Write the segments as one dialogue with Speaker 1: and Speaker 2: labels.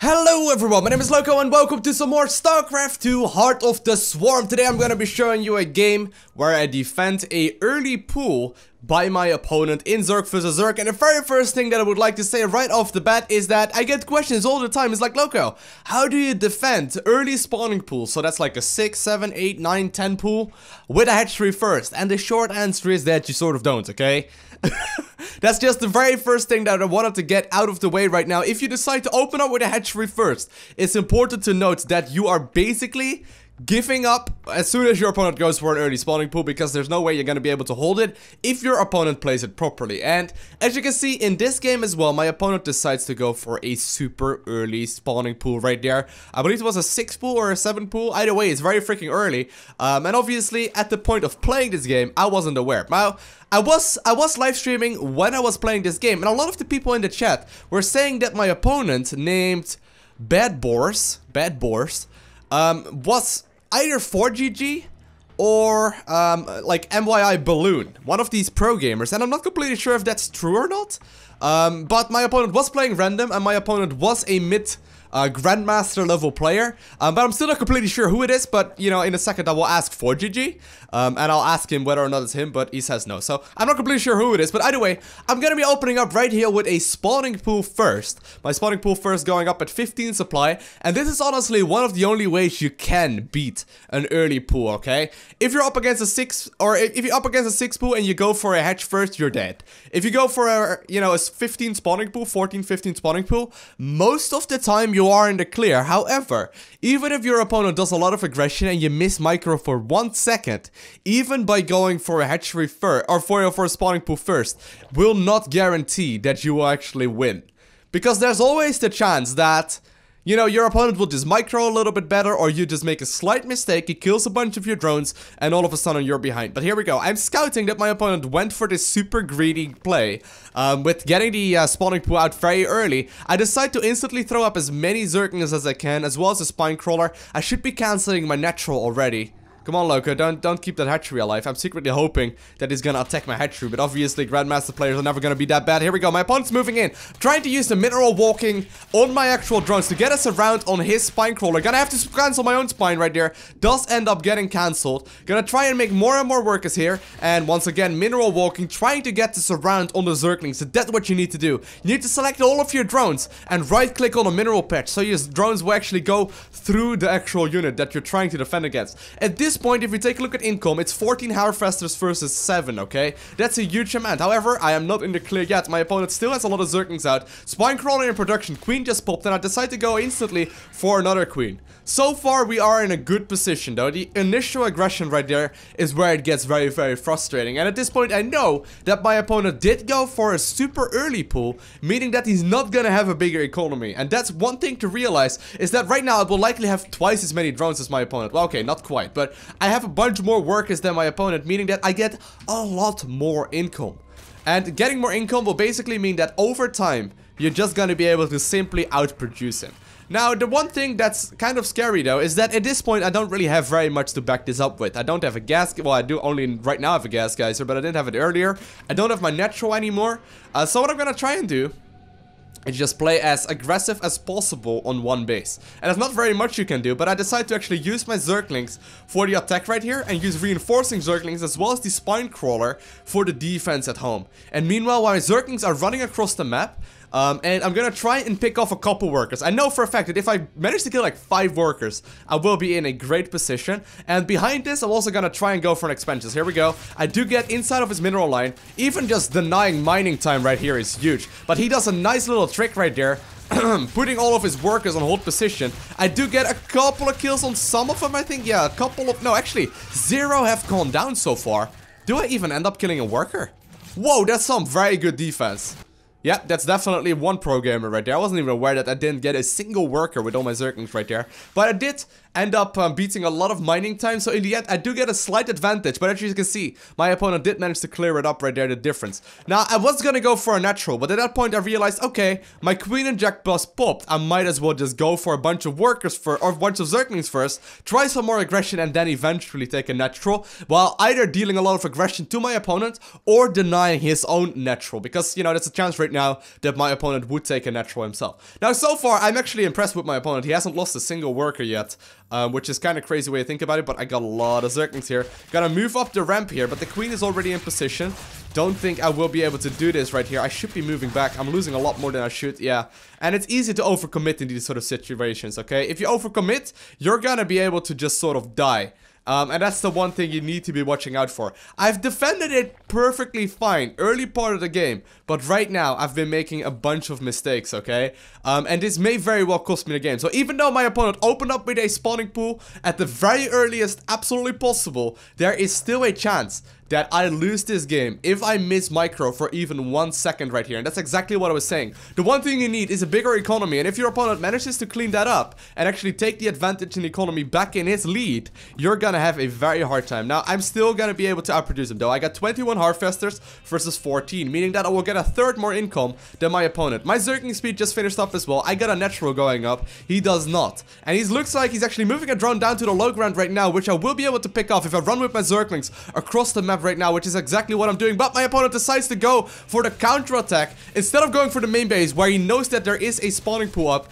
Speaker 1: Hello everyone, my name is Loco and welcome to some more StarCraft 2 Heart of the Swarm. Today I'm gonna be showing you a game where I defend a early pool by my opponent in Zerg vs Zerg. And the very first thing that I would like to say right off the bat is that I get questions all the time. It's like, Loco, how do you defend early spawning pools? So that's like a 6, 7, 8, 9, 10 pool with a hatchery first. And the short answer is that you sort of don't, okay? That's just the very first thing that I wanted to get out of the way right now. If you decide to open up with a hatchery first, it's important to note that you are basically giving up as soon as your opponent goes for an early spawning pool, because there's no way you're going to be able to hold it if your opponent plays it properly. And as you can see in this game as well, my opponent decides to go for a super early spawning pool right there. I believe it was a 6 pool or a 7 pool. Either way, it's very freaking early. And obviously at the point of playing this game, I wasn't aware. Now, I was live streaming when I was playing this game, and a lot of the people in the chat were saying that my opponent named Bad Boars was either 4GG or like MYI Balloon, one of these pro gamers, and I'm not completely sure if that's true or not. But my opponent was playing random, and my opponent was a mid Grandmaster level player, but I'm still not completely sure who it is. But you know, in a second I will ask 4GG, and I'll ask him whether or not it's him, but he says no, so I'm not completely sure who it is. But either way, I'm gonna be opening up right here with a spawning pool first. My spawning pool first going up at 15 supply, and this is honestly one of the only ways you can beat an early pool, okay? If you're up against a 6, or if you're up against a 6 pool and you go for a hatch first, you're dead. If you go for a, you know, a 15 spawning pool, 14, 15 spawning pool, most of the time you are in the clear. However, even if your opponent does a lot of aggression and you miss micro for 1 second, even by going for a hatchery first, or for a spawning pool first, will not guarantee that you will actually win. Because there's always the chance that, you know, your opponent will just micro a little bit better, or you just make a slight mistake, he kills a bunch of your drones, and all of a sudden you're behind. But here we go. I'm scouting that my opponent went for this super greedy play, with getting the spawning pool out very early. I decide to instantly throw up as many Zerglings as I can, as well as a spine crawler. I should be cancelling my natural already. Come on, Loco, don't keep that hatchery alive. I'm secretly hoping that he's gonna attack my hatchery, but obviously Grandmaster players are never gonna be that bad. Here we go, my opponent's moving in, trying to use the mineral walking on my actual drones to get us around on his spine crawler. Gonna have to cancel my own spine right there. Does end up getting cancelled. Gonna try and make more and more workers here, and once again, mineral walking, trying to get this around on the Zerglings. So that's what you need to do. You need to select all of your drones and right click on a mineral patch, so your drones will actually go through the actual unit that you're trying to defend against. At this point, if we take a look at income, it's 14 Harvesters versus 7, okay? That's a huge amount. However, I am not in the clear yet. My opponent still has a lot of Zerglings out. Spine crawler in production. Queen just popped, and I decide to go instantly for another queen. So far, we are in a good position, though. The initial aggression right there is where it gets very, very frustrating. And at this point, I know that my opponent did go for a super early pool, meaning that he's not gonna have a bigger economy. And that's one thing to realize, is that right now I will likely have twice as many drones as my opponent. Well, okay, not quite, but I have a bunch more workers than my opponent, meaning that I get a lot more income. And getting more income will basically mean that over time, you're just gonna be able to simply outproduce him. Now, the one thing that's kind of scary though is that at this point I don't really have very much to back this up with. I don't have a gas, well, I do only right now have a gas geyser, but I didn't have it earlier. I don't have my natural anymore. So what I'm gonna try and do is just play as aggressive as possible on one base. And there's not very much you can do, but I decide to actually use my Zerglings for the attack right here, and use reinforcing Zerglings as well as the spine crawler for the defense at home. And meanwhile, while my Zerglings are running across the map, and I'm gonna try and pick off a couple workers. I know for a fact that if I manage to kill like 5 workers, I will be in a great position. And behind this, I'm also gonna try and go for an expansion. Here we go. I do get inside of his mineral line. Even just denying mining time right here is huge. But he does a nice little trick right there, putting all of his workers on hold position. I do get a couple of kills on some of them, I think. Yeah, a couple of... No, actually, 0 have gone down so far. Do I even end up killing a worker? Whoa, that's some very good defense. Yeah, that's definitely one pro gamer right there. I wasn't even aware that I didn't get a single worker with all my Zerglings right there. But I did end up beating a lot of mining time, so in the end I do get a slight advantage. But as you can see, my opponent did manage to clear it up right there, the difference. Now, I was gonna go for a natural, but at that point I realized, okay, my Queen and Jack bus popped. I might as well just go for a bunch of workers first, or a bunch of Zerglings first, try some more aggression, and then eventually take a natural, while either dealing a lot of aggression to my opponent, or denying his own natural. Because, you know, there's a chance right right now that my opponent would take a natural himself. Now, so far, I'm actually impressed with my opponent. He hasn't lost a single worker yet, which is kind of crazy way to think about it, but I got a lot of Zerglings here. Gotta move up the ramp here, but the queen is already in position. Don't think I will be able to do this right here. I should be moving back. I'm losing a lot more than I should, yeah. And it's easy to overcommit in these sort of situations, okay? If you overcommit, you're gonna be able to just sort of die. And that's the one thing you need to be watching out for. I've defended it perfectly fine early part of the game, but right now I've been making a bunch of mistakes, okay? And this may very well cost me the game. So even though my opponent opened up with a spawning pool at the very earliest absolutely possible, there is still a chance that I lose this game if I miss micro for even 1 second right here. And that's exactly what I was saying. The one thing you need is a bigger economy, and if your opponent manages to clean that up and actually take the advantage in the economy back in his lead, you're gonna have a very hard time. Now, I'm still gonna be able to outproduce him though. I got 21 harvesters versus 14, meaning that I will get a third more income than my opponent. My Zergling speed just finished up as well. I got a natural going up. He does not. And he looks like he's actually moving a drone down to the low ground right now, which I will be able to pick off if I run with my Zerglings across the map right now, which is exactly what I'm doing. But my opponent decides to go for the counter attack instead of going for the main base where he knows that there is a spawning pool up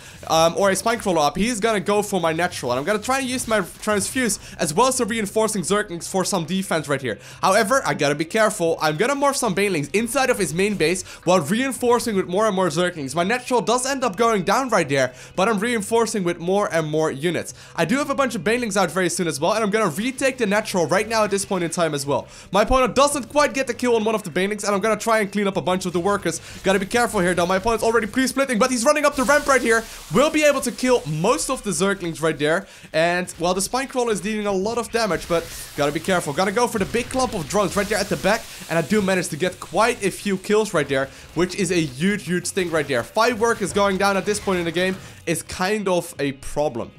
Speaker 1: or a spine crawler up. He's gonna go for my natural, and I'm gonna try and use my transfuse as well as the reinforcing Zerglings for some defense right here. However, I gotta be careful. I'm gonna morph some banelings inside of his main base while reinforcing with more and more Zerglings. My natural does end up going down right there, but I'm reinforcing with more and more units. I do have a bunch of banelings out very soon as well, and I'm gonna retake the natural right now at this point in time as well. My opponent doesn't quite get the kill on one of the banelings, and I'm gonna try and clean up a bunch of the workers. Gotta be careful here though. My opponent's already pre-splitting, but he's running up the ramp right here. Will be able to kill most of the Zerglings right there. And well, the spine crawler is dealing a lot of damage, but gotta be careful. Gonna go for the big clump of drones right there at the back, and I do manage to get quite a few kills right there, which is a huge thing right there. 5 workers going down at this point in the game is kind of a problem.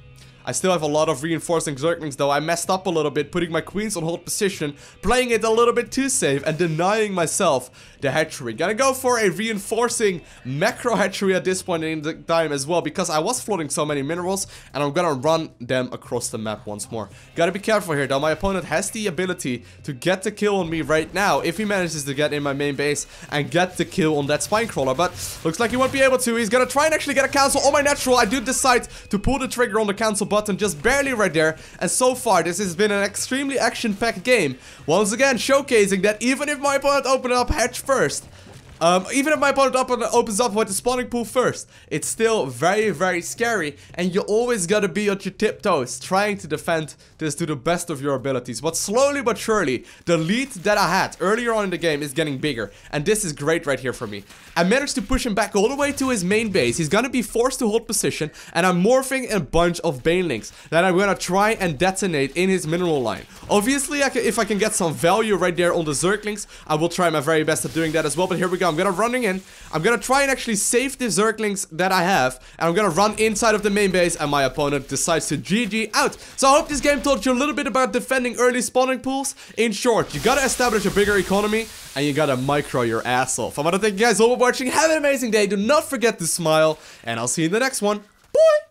Speaker 1: I still have a lot of reinforcing Zerglings though. I messed up a little bit, putting my queens on hold position, playing it a little bit too safe, and denying myself the hatchery. Gonna go for a reinforcing macro hatchery at this point in the time as well, because I was flooding so many minerals, and I'm gonna run them across the map once more. Gotta be careful here though. My opponent has the ability to get the kill on me right now if he manages to get in my main base and get the kill on that spine crawler, but looks like he won't be able to. He's gonna try and actually get a cancel on my natural. I do decide to pull the trigger on the cancel button just barely right there, and so far this has been an extremely action-packed game, once again showcasing that even if my opponent opened up hatch first, even if my opponent opens up with the spawning pool first, it's still very scary, and you always gotta be on your tiptoes trying to defend this to the best of your abilities. But slowly but surely, the lead that I had earlier on in the game is getting bigger, and this is great right here for me. I managed to push him back all the way to his main base. He's gonna be forced to hold position, and I'm morphing a bunch of banelings that I'm gonna try and detonate in his mineral line. Obviously, if I can get some value right there on the Zerglings, I will try my very best at doing that as well. But here we go. I'm gonna running in. I'm gonna try and actually save the Zerglings that I have, and I'm gonna run inside of the main base, and my opponent decides to GG out. So I hope this game taught you a little bit about defending early spawning pools. In short, you gotta establish a bigger economy, and you gotta micro your ass off. I wanna thank you guys all for watching. Have an amazing day. Do not forget to smile, and I'll see you in the next one. Bye!